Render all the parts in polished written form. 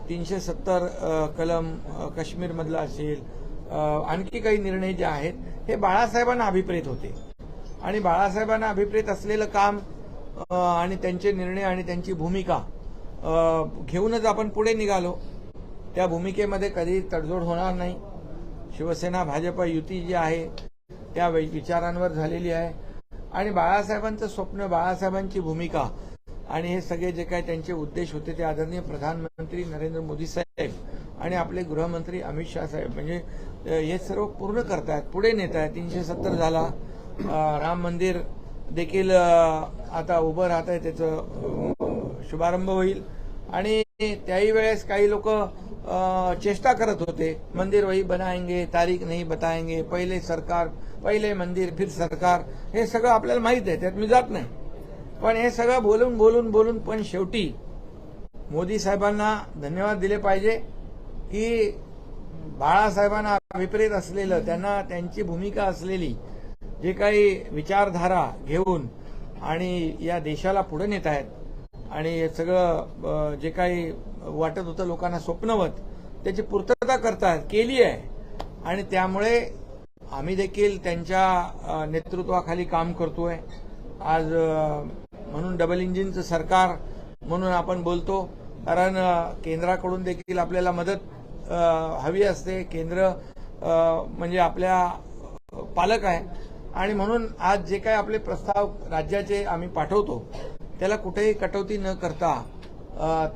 370 कलम काश्मीरमधला असेल, आणखी काही निर्णय जे आहेत हे बाळासाहेबांना अभिप्रेत होते आणि बाळासाहेबांना अभिप्रेत असलेलं काम आणि त्यांचे निर्णय आणि त्यांची भूमिका घेऊनच आपण पुढे निघालो. त्या भूमिकेमध्ये कधी तडजोड होणार नाही. शिवसेना भाजप युती जी आहे त्या विचारांवर झालेली आहे आणि बाळासाहेबांचं स्वप्न, बाळासाहेबांची भूमिका आणि हे सगळे जे काही त्यांचे उद्देश होते ते आदरणीय प्रधानमंत्री नरेंद्र मोदी साहेब आणि आपले गृहमंत्री अमित शाह साहेब म्हणजे हे सर्व पूर्ण करतायत, पुढे नेत आहेत. 370 झाला, राम मंदिर देखील आता उभं राहत आहे, त्याचं शुभारंभ होईल आणि त्याही वेळेस काही लोक चेष्टा करत होते, मंदिर वही बनाएंगे, तारीख नहीं बताएंगे, पहिले सरकार, पहिले मंदिर फिर सरकार. हे सगळं आपल्याला माहित आहे, त्यात मी जात नाही. पण हे सगळं बोलून बोलून बोलून पण शेवटी मोदी साहेबांना धन्यवाद दिले पाहिजे की बाळासाहेबांना विपरीत असलेलं, त्यांना त्यांची भूमिका असलेली जे काही विचारधारा घेऊन आणि या देशाला पुढे नेत आहेत आणि हे सगळं जे काही वाटत होतं लोकांना स्वप्नवत त्याची पूर्तता करतात, केली आहे. आणि त्यामुळे आम्ही देखील त्यांच्या नेतृत्वाखाली काम करतोय. आज म्हणून डबल इंजिनचं सरकार म्हणून आपण बोलतो, कारण केंद्राकडून देखील आपल्याला मदत हवी असते. केंद्र म्हणजे आपल्या पालक आहे आणि म्हणून आज जे काही आपले प्रस्ताव राज्याचे आम्ही पाठवतो त्याला कुठेही कटौती न करता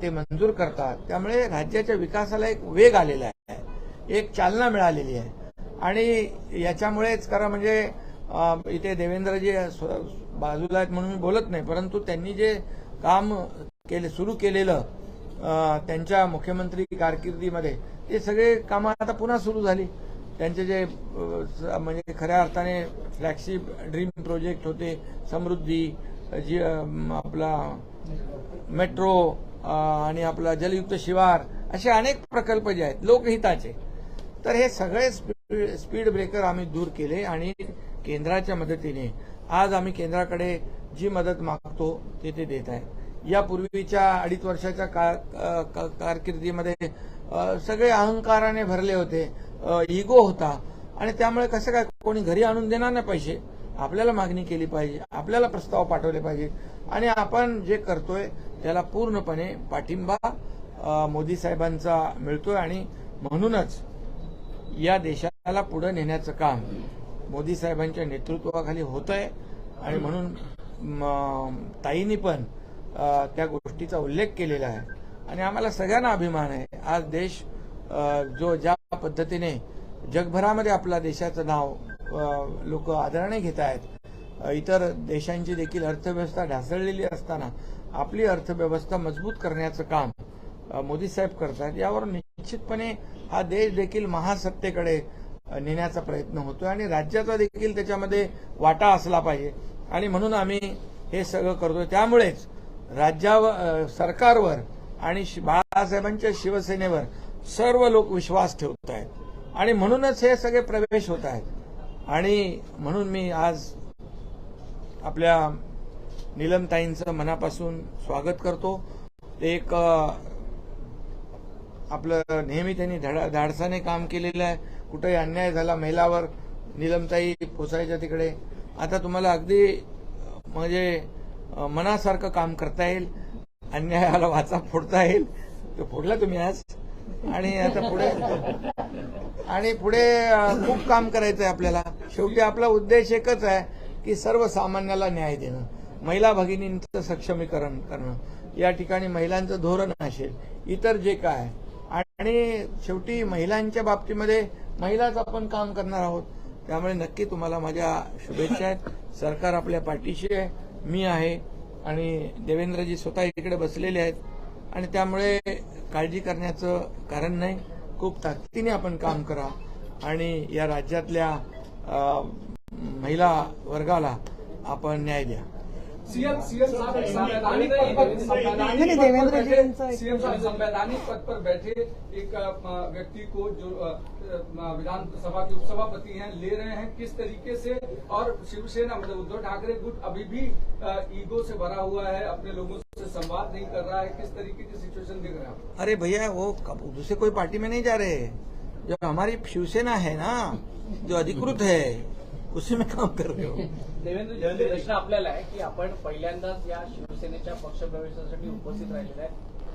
ते मंजूर करतात. त्यामुळे राज्याच्या विकासाला एक वेग आलेला आहे, एक चालना मिळालेली आहे. आणि याच्यामुळेच खरं म्हणजे इथे देवेंद्रजी बाजूला आहेत म्हणून मी बोलत नाही, परंतु त्यांनी जे काम सुरू केलेलं त्यांच्या मुख्यमंत्री कारकिर्दीमध्ये ते सगळे कामं आता पुन्हा सुरू झाली. त्यांचे जे म्हणजे खऱ्या अर्थाने फ्लॅगशिप ड्रीम प्रोजेक्ट होते, समृद्धी, जी आपला मेट्रो आणि आपला जलयुक्त शिवार, असे अनेक प्रकल्प जे आहेत लोकहिताचे, तर हे सगळे स्पीड ब्रेकर आम्ही दूर केले आणि केंद्राच्या मदतीने आज आम्ही केंद्राकडे जी मदत मागतो ते देत आहे. यापूर्वीच्या 2.5 वर्षाच्या कारकिर्दीमध्ये सगळे अहंकाराने भरले होते, इगो होता आणि त्यामुळे कसं काय कोणी घरी आणून देणार नाही पैसे, आपल्याला मागणी केली पाहिजे, आपल्याला प्रस्ताव पाठवले पाहिजे आणि आपण जे करतोय त्याला पूर्णपणे पाठिंबा मोदी साहेबांचा मिळतोय आणि म्हणूनच या देशाला पुढे नेण्याचं काम मोदी साहेबांच्या नेतृत्वाखाली होतंय आणि म्हणून ताईंनी पण त्या गोष्टीचा उल्लेख केलेला आहे आणि आम्हाला सगळ्यांना अभिमान आहे. आज देश जो ज्या पद्धतीने जगभरामध्ये आपल्या देशाचं नाव लोक आदराने घेत आहेत, इतर देशांची देखील अर्थव्यवस्था ढासळलेली असताना आपली अर्थव्यवस्था मजबूत करण्याचं काम मोदी साहेब करतात. यावर निश्चितपणे हा देश देखील महासत्तेकडे नेण्याचा प्रयत्न होतोय आणि राज्याचा देखील त्याच्यामध्ये वाटा असला पाहिजे आणि म्हणून आम्ही हे सगळं करतोय. त्यामुळेच राज्यावर, सरकारवर आणि बाळासाहेबांच्या शिवसेनेवर सर्व लोक विश्वास ठेवत आहेत आणि म्हणूनच हे सगळे प्रवेश होत आहेत आणि म्हणून मी आज आपल्या नीलमताईंचं मनापासून स्वागत करतो. एक आपलं नेहमी त्यांनी धाडसाने काम केलेलं आहे. कुठेही अन्याय झाला महिलावर, नीलमताई पोचायच्या तिकडे. आता तुम्हाला अगदी म्हणजे मनासारखं काम करता येईल, अन्यायाला वाचा फोडता येईल. तो फोडला तुम्ही आज आणि आता पुढे खूप काम करायचं आहे आपल्याला. शेवटी आपला उद्देश एकच आहे की सर्वसामान्याला न्याय देणं, महिला भगिनींचं सक्षमीकरण करणं. या ठिकाणी महिलांचं धोरण असेल, इतर जे काय आणि शेवटी महिलांच्या बाबतीमध्ये महिलाच आपण काम करणार आहोत. त्यामुळे नक्की तुम्हाला माझ्या शुभेच्छा आहेत. सरकार आपल्या पाठीशी आहे, मी आहे आणि देवेंद्रजी स्वतः इकडे बसलेले आहेत आणि त्यामुळे काळजी करण्याचं कारण नाही. खूप ताकदीने आपण काम करा आणि या राज्यातल्या महिला वर्गाला आपण न्याय द्या. सीएम साहब संवैधानिक पद पर बैठे एक व्यक्ति को जो विधानसभा के उपसभापति हैं ले रहे हैं किस तरीके से, और शिवसेना मतलब उद्धव ठाकरे गुट अभी भी ईगो से भरा हुआ है, अपने लोगों से संवाद नहीं कर रहा है, किस तरीके की सिचुएशन दिख रहा है? अरे भैया वो दूसरे कोई पार्टी में नहीं जा रहे, जो हमारी शिवसेना है ना, जो अधिकृत है उसी में काम कर रहे हो। देवेंद्र, प्रश्न आपल्याला आहे की आपण पहिल्यांदाच या शिवसेनेच्या पक्षप्रवेशासाठी उपस्थित राहिलेला आहे,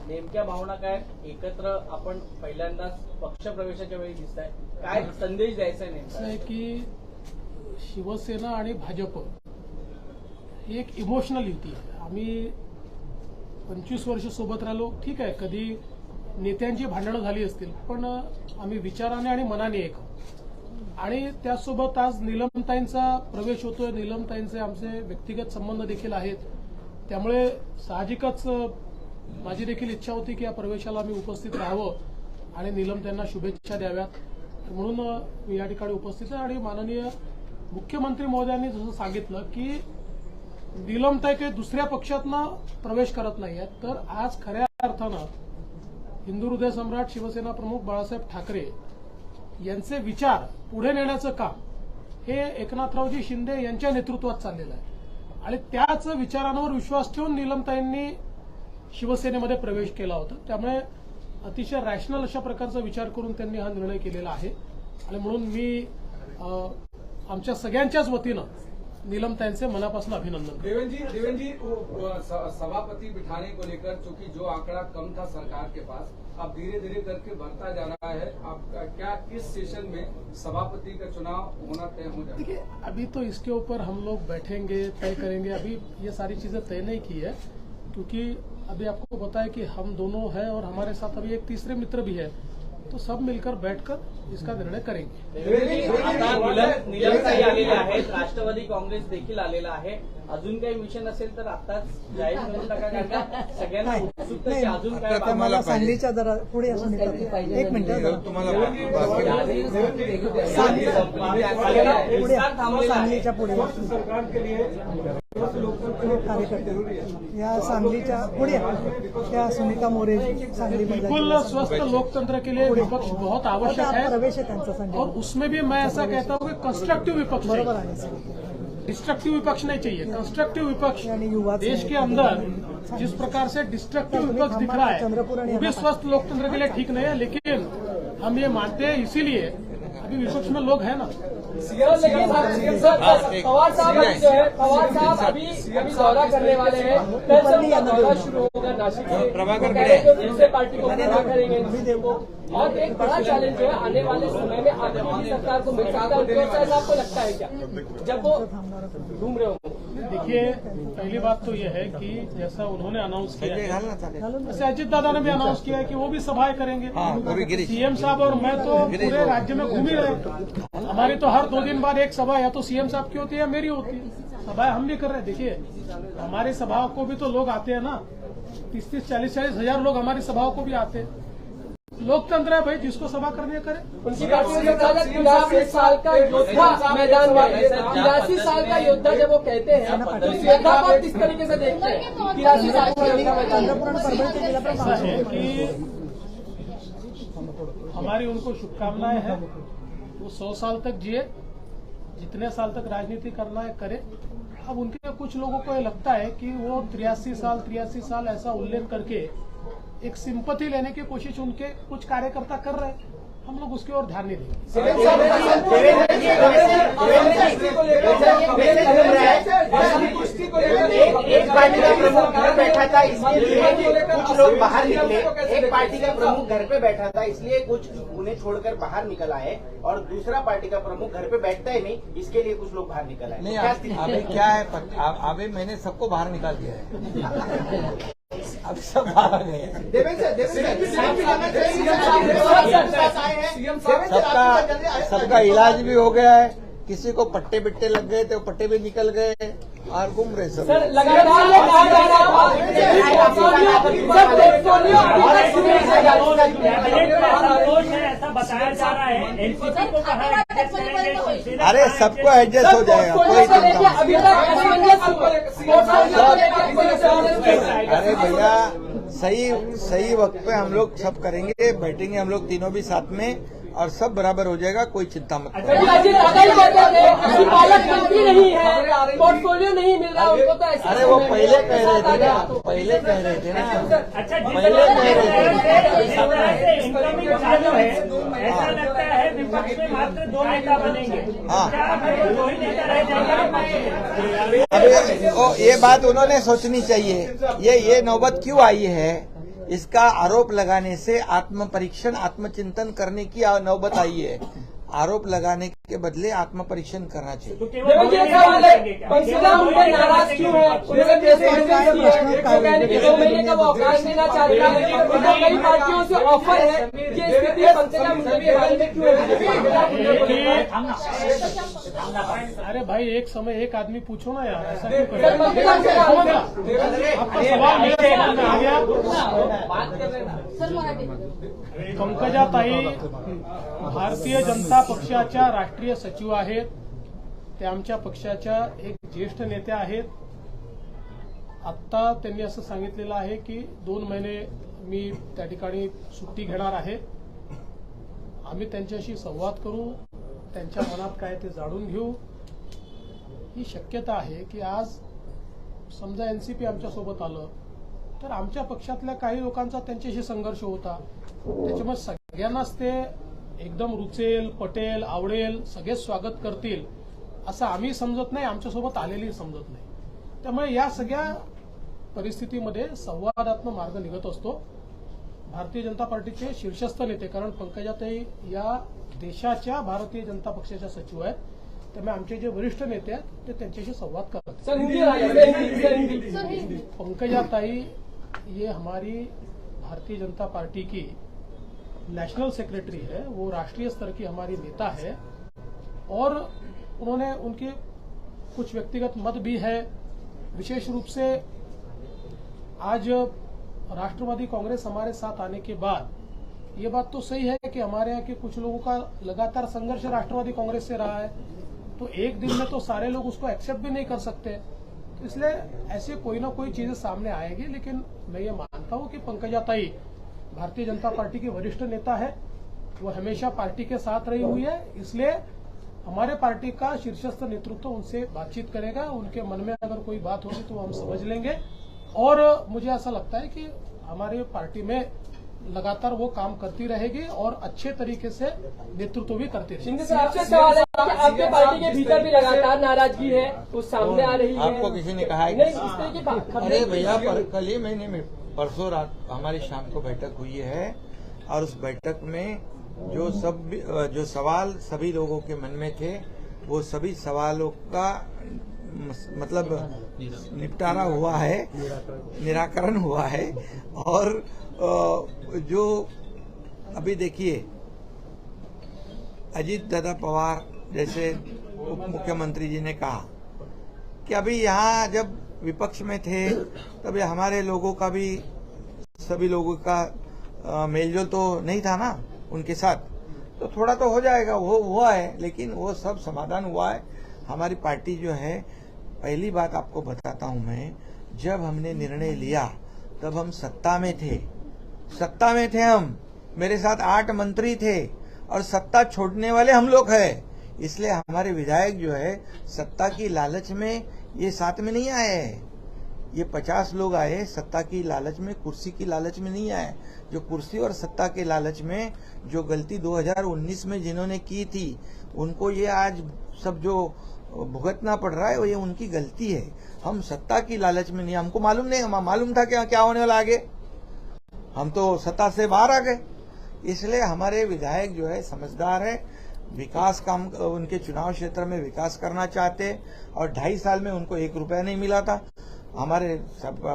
नेमक्या भावना काय, एकत्र आपण पहिल्यांदाच पक्षप्रवेशाच्या वेळी दिसत आहे, काय संदेश द्यायचा आहे नेमका? असं आहे की शिवसेना आणि भाजप ही एक इमोशनल युती आहे. आम्ही 25 वर्ष सोबत राहिलो, ठीक आहे, कधी नेत्यांची भांडणं झाली असतील, पण आम्ही विचाराने आणि मनाने एक आहोत. आणि त्यासोबत आज नीलमताईंचा प्रवेश होतोय, नीलमताईंचे आमचे व्यक्तिगत संबंध देखील आहेत, त्यामुळे साहजिकच माझी देखील इच्छा होती की या प्रवेशाला मी उपस्थित राहावं आणि नीलमताईंना शुभेच्छा द्याव्यात, म्हणून मी या ठिकाणी उपस्थित आहे. आणि माननीय मुख्यमंत्री महोदयांनी जसं सांगितलं की नीलमताई काही दुसऱ्या पक्षातनं प्रवेश करत नाहीयेत, तर आज खऱ्या अर्थानं हिंदू हृदय सम्राट शिवसेना प्रमुख बाळासाहेब ठाकरे यांचे विचार पुढे नेण्याचं काम हे एकनाथरावजी शिंदे यांच्या नेतृत्वात चाललेलं आहे. आणि त्याच विचारांवर विश्वास ठेवून नीलमताईंनी शिवसेनेमध्ये प्रवेश केला होता. त्यामुळे अतिशय रॅशनल अशा प्रकारचा विचार करून त्यांनी हा निर्णय केलेला आहे. आणि म्हणून मी आमच्या सगळ्यांच्याच वतीनं नीलमताईंचे मनापासून अभिनंदन. देवेंद्र जी सभापति बिठाने को लेकर चूंकि जो आंकड़ा कम था सरकार के पास, अब धीरे धीरे करके बढ़ता जा रहा है, आपका क्या इस सेशन में सभापति का चुनाव होना तय हो जाएगा? देखिए, अभी तो इसके ऊपर हम लोग बैठेंगे, तय करेंगे. अभी ये सारी चीजें तय नहीं की है, क्योंकि अभी आपको बताया कि हम दोनों हैं और हमारे साथ अभी एक तीसरे मित्र भी है, तो सब मिलकर बैठकर इसका निर्णय करेंगे. नीलमताई आलेल्या आहेत, राष्ट्रवादी काँग्रेस देखील आलेला आहे. अजून काही विषय नसेल तर आताच जाहीर करून टाका, कारण का सगळ्यांना उत्सुकता की अजून काय. मला सांगलीच्या जरा पुढे असून एक मिनिट सांगलीच्या पुढे कार्यकर्ते या सांगलीच्या पुढे त्या सुनीता मोरे सांगलीमध्ये बिल्कुल स्वस्थ लोकतंत्र के लिए विपक्ष बहुत आवश्यक है. प्रवेश है त्यांचा संजय, और उसमें भी मैं ऐसा कहता हूँ कि कंस्ट्रक्टिव विपक्ष, बरोबर आहे. डिस्ट्रक्टिव विपक्ष नहीं चाहिए, कंस्ट्रक्टिव विपक्ष. देश के अंदर जिस प्रकार से डिस्ट्रक्टिव विपक्ष दिख रहा है वो भी स्वस्थ लोकतंत्र के लिए ठीक नहीं है. लेकिन हम ये मानते हैं, इसीलिए अभी विपक्ष में लोग हैं ना. पवार साहब अभी दौरा करने वाले हैं, कल से उनका दौरा शुरू होगा नासिक से. प्रभाकर दूसरे पार्टी को प्रभाव करेंगे, और एक बड़ा चैलेंज जो है आने वाले समय में आम आदमी सरकार को मिल सकता है. ऐसा आपको लगता है क्या, जब वो घूम रहे हो? देखिए, पहली बात तो यह है कि जैसा उन्होंने अनाउंस किया है, वैसे अजित दादा ने भी अनाउंस किया है कि वो भी सभाएं करेंगे. सीएम साहब और मैं तो पूरे राज्य में घूम ही रहे. हमारी तो हर 2 दिन बाद एक सभा या तो सीएम साहब की होती है या मेरी होती है. सभाएं हम भी कर रहे हैं. देखिए, हमारी सभाओं को भी तो लोग आते हैं ना, 30-30, 40-40 हजार लोग हमारी सभाओं को भी आते हैं. लोकतंत्र है भाई, जिसको सभा करनी करे. उनकी बात 83 साल का योद्धा मैदान में, 83 साल का योद्धा जब वो कहते हैं तो योद्धा को किस तरीके से देखते हैं? 83 साल का योद्धा मैदान ऐसा है कि हमारी उनको शुभकामनाएं हैं. वो 100 साल तक जिए, जितने साल तक राजनीति करना है करे. अब उनके कुछ लोगों को ये लगता है कि वो 83 साल ऐसा उल्लेख करके एक सिंपैथी लेने की कोशिश उनके कुछ कार्यकर्ता कर रहे हैं. हम लोग उसकी ओर ध्यान नहीं देंगे. एक पार्टी का प्रमुख घर बैठा था, इसके लिए कुछ लोग बाहर निकले. एक पार्टी का प्रमुख घर पे बैठा था, इसलिए कुछ उन्हें छोड़कर बाहर निकल आए, और दूसरा पार्टी का प्रमुख घर पे बैठता ही नहीं, इसके लिए कुछ लोग बाहर निकल आए. नहीं, अभी क्या है, अभी मैंने सबको बाहर निकाल दिया है. अब सब बाहर गए. सबका इलाज भी हो गया है. किसी को पट्टे बिट्टे लग गए तो पट्टे भी निकल गए और घूम रहे सब. बताया जा रहा है एनसीपी को कहा एडजस्ट करेंगे शिवसेना अरे सबको एडजस्ट हो जाएगा, कोई चिंता नहीं। अरे भैया सही वक्त पे हम लोग सब करेंगे, बैठेंगे हम लोग तीनों भी साथ में और सब बराबर हो जाएगा, कोई चिंता मत करो। पालक मंत्री नहीं है, पोर्टफोलियो नहीं मिल रहा उनको, तो ऐसे अरे वो पहले कह रहे थे ना, पहले कह रहे थे ना, अच्छा पहले कह रहे थे। जिस तरह से इनकमिंग चालू है, ऐसा लगता है विपक्ष में मात्र 2 नेता बनेंगे। हाँ। क्या अगर वो 2 ही नेता रह जाएंगे? अभी ये बात उन्होंने सोचनी चाहिए। ये नौबत क्यों आई है, इसका आरोप लगाने से आत्म परीक्षण आत्मचिंतन करने की नौबत आई है। आरोप लगाने के बदले आत्म परीक्षण करना चाहिए। तो केवल नाराज क्यों है? उन्होंने प्रेस कॉन्फ्रेंस की है, वो कहने के 2 महीने का वो अवकाश देना चाहता है। उनको कई पार्टियों से ऑफर है, ये स्थिति पंकजा मुंडे के बारे में क्यों है? अरे भाई एक समय एक आदमी पूछो ना यार, ऐसा क्यों कर रहे हो? आपका सवाल मेरे समझ में आ गया। पंकजाताई भारतीय जनता पक्षाच्या राष्ट्रीय सचिव आहेत, त्या आमच्या पक्षाच्या एक ज्येष्ठ नेत्या आहेत. आत्ता त्यांनी असं सांगितलेलं आहे की 2 महिने मी त्या ठिकाणी सुट्टी घेणार आहे. आम्ही त्यांच्याशी संवाद करू, त्यांच्या मनात काय ते जाणून घेऊ. ही शक्यता आहे की आज समजा एनसीपी आमच्यासोबत आलं तर आमच्या पक्षातल्या काही लोकांचा त्यांच्याशी संघर्ष होता, त्याच्यामुळे सगळ्यांनाच ते एकदम रुचेल, पटेल, आवडेल, सगळेच स्वागत करतील असं आम्ही समजत नाही, आमच्यासोबत आलेली समजत नाही. त्यामुळे या सगळ्या परिस्थितीमध्ये संवादात्मक मार्ग निघत असतो. भारतीय जनता पार्टीचे शीर्षस्थ नेते, कारण पंकजाताई या देशाच्या भारतीय जनता पक्षाच्या सचिव आहेत, त्यामुळे आमचे जे वरिष्ठ नेते आहेत ते त्यांच्याशी संवाद करतात. पंकजाताई ये हमारी भारतीय जनता पार्टी की नेशनल सेक्रेटरी है, वो राष्ट्रीय स्तर की हमारी नेता है और उन्होंने उनके कुछ व्यक्तिगत मत भी है. विशेष रूप से आज राष्ट्रवादी कांग्रेस हमारे साथ आने के बाद ये बात तो सही है कि हमारे यहाँ के कुछ लोगों का लगातार संघर्ष राष्ट्रवादी कांग्रेस से रहा है, तो एक दिन में तो सारे लोग उसको एक्सेप्ट भी नहीं कर सकते. तो इसलिए ऐसे कोई ना कोई चीजें सामने आएगी, लेकिन मैं ये मानता हूं कि पंकजाताई भारतीय जनता पार्टी की वरिष्ठ नेता है, वो हमेशा पार्टी के साथ रही हुई है, इसलिए हमारे पार्टी का शीर्षस्थ नेतृत्व उनसे बातचीत करेगा. उनके मन में अगर कोई बात होगी तो हम समझ लेंगे और मुझे ऐसा लगता है कि हमारी पार्टी में लगातार वो काम करती रहेगी और अच्छे तरीके से नेतृत्व भी करती रहेगी. शिंदे साहब आपसे सवाल है कि आपके पार्टी के भीतर भी लगातार नाराजगी है, वो सामने आ रही है. आपको किसी ने कहा है? नहीं, इस तरह की बात. अरे भैया, कल ही महीने में परसों रात हमारी शाम को बैठक हुई है और उस बैठक में जो सवाल सभी लोगों के मन में थे, वो सभी सवालों का मतलब निपटारा हुआ है, निराकरण हुआ है. और जो अभी देखिए, अजीत दादा पवार जैसे उप मुख्यमंत्री जी ने कहा कि अभी यहाँ जब विपक्ष में थे तब हमारे लोगों का भी, सभी लोगों का मेलजोल तो नहीं था ना उनके साथ, तो थोड़ा तो हो जाएगा, वो हुआ है, लेकिन वो सब समाधान हुआ है. हमारी पार्टी जो है, पहली बात आपको बताता हूं मैं, जब हमने निर्णय लिया तब हम सत्ता में थे हम, मेरे साथ 8 मंत्री थे और सत्ता छोड़ने वाले हम लोग हैं. इसलिए हमारे विधायक जो है सत्ता की लालच में ये साथ में नहीं आए हैं. ये 50 लोग आए सत्ता की लालच में, कुर्सी की लालच में नहीं आए. जो कुर्सी और सत्ता के लालच में जो गलती 2019 में जिन्होंने की थी, उनको ये आज सब जो भुगतना पड़ रहा है ये उनकी गलती है. हम सत्ता की लालच में नहीं, हमको मालूम था क्या होने वाला आगे, हम तो सत्ता से बाहर आ गए. इसलिए हमारे विधायक जो है समझदार है, विकास काम, उनके चुनाव क्षेत्र में विकास करना चाहते, और 2.5 साल में उनको 1 रुपया नहीं मिला था. हमारे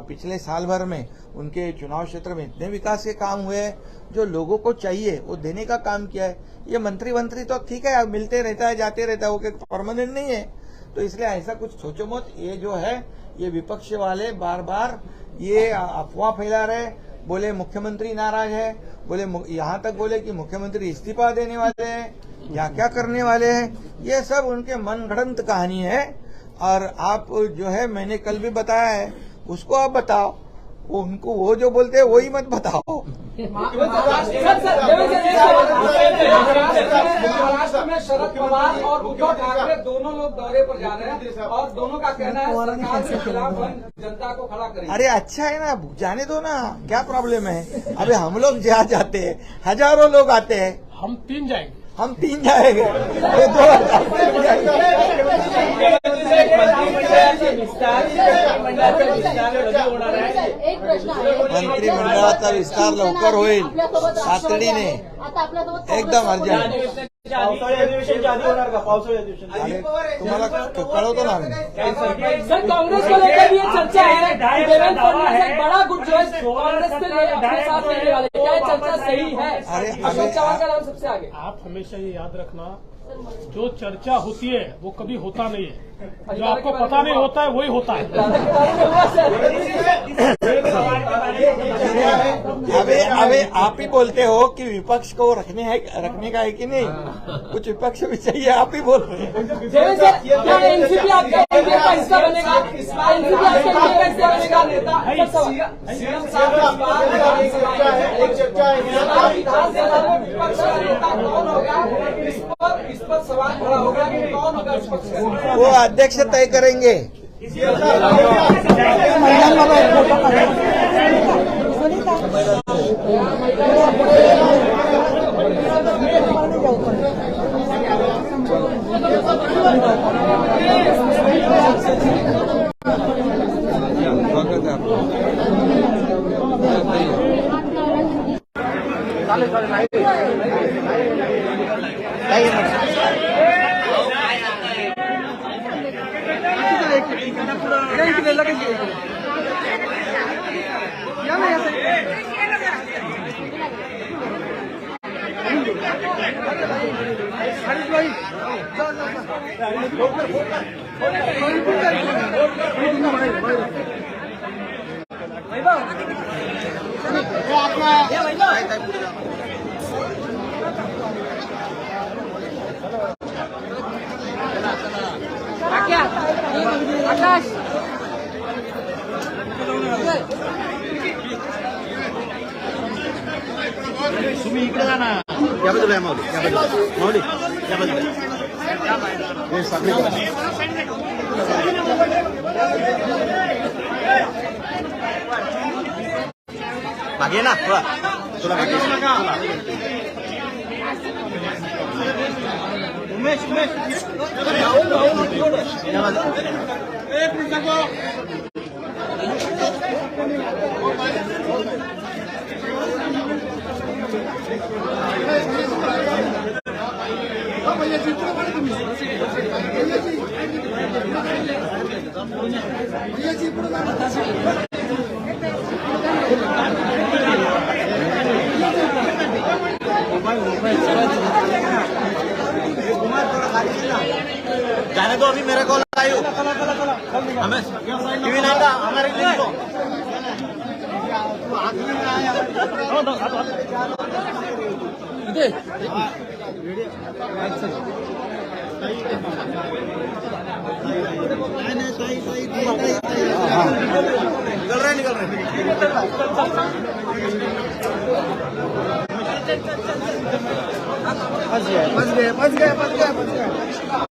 पिछले साल भर में उनके चुनाव क्षेत्र में इतने विकास के काम हुए हैं जो लोगों को चाहिए वो देने का काम किया है. ये मंत्री तो ठीक है, मिलते रहता है, जाते रहता है, वो परमानेंट नहीं है. तो इसलिए ऐसा कुछ सोचो मत. ये जो है, ये विपक्ष वाले बार बार ये अफवाह फैला रहे, बोले मुख्यमंत्री नाराज है, बोले यहाँ तक बोले कि मुख्यमंत्री इस्तीफा देने वाले हैं या क्या करने वाले हैं। ये सब उनके मनगढ़ंत कहानी है। और आप जो है मैंने कल भी बताया है, उसको आप बताओ, उनको वो जो बोलते हैं वही मत बताओ। महाराष्ट्र में शरद पवार और उद्धव ठाकरे दोनों लोग दौरे पर जा रहे हैं और दोनों का कहना है सरकार के खिलाफ जनता को खड़ा करेंगे। अरे अच्छा है ना, जाने दो ना, क्या प्रॉब्लम है। अबे हम लोग जहाँ जाते हैं हजारों लोग आते हैं, हम 3 जाएंगे। हम 3 जाएंगे, ये 2 मंत्रिमंडळाचा विस्तार लवकर होईल तातडीने, एकदम अर्जंट। पावसाळी अधिवेशनच्या आधी होणार का? पावसाळी अधिवेशन आणि तुम्हाला कळवतो ना आम्ही। सर कांग्रेस को लेकर भी ये चर्चा है, देवेंद्र फडणवीस एक बड़ा गुट जो है कांग्रेस के लिए अपने साथ लेने वाले, क्या चर्चा सही है? अरे अशोक चव्हाण का नाम सबसे आगे। आप हमेशा ये याद रखना, जो चर्चा होती है वो कभी होता नहीं है, जो आपको पता नहीं होता है वही होता है। अबे आप ही बोलते हो कि विपक्ष को रखने का है कि नहीं, कुछ विपक्ष भी चाहिए, आप ही बोल रहे हैं। क्या एनसीपी आपका एनडीए का हिस्सा बनेगा? एनसीपी आपका एनडीए का हिस्सा बनेगा? सीएम साहब विधानसभा में विपक्ष का नेता कौन होगा, इस पर सवाल खड़ा होगा कि कौन होगा विपक्ष का? वो अध्यक्ष तय करेंगे। महिलांबाबत एक फोटो काढा। सुनीता आकाश तुम्ही इकडे जा ना, या बाजूला या माऊली, या बाजूला माऊली, या बाजूला हे सगळे मागे ना तुला मागे उमेश या बाजूला जाने दो, अभी मेरे कॉल आयु हमें टीवी नहीं था हमारे लिए को निकल रहे बच गए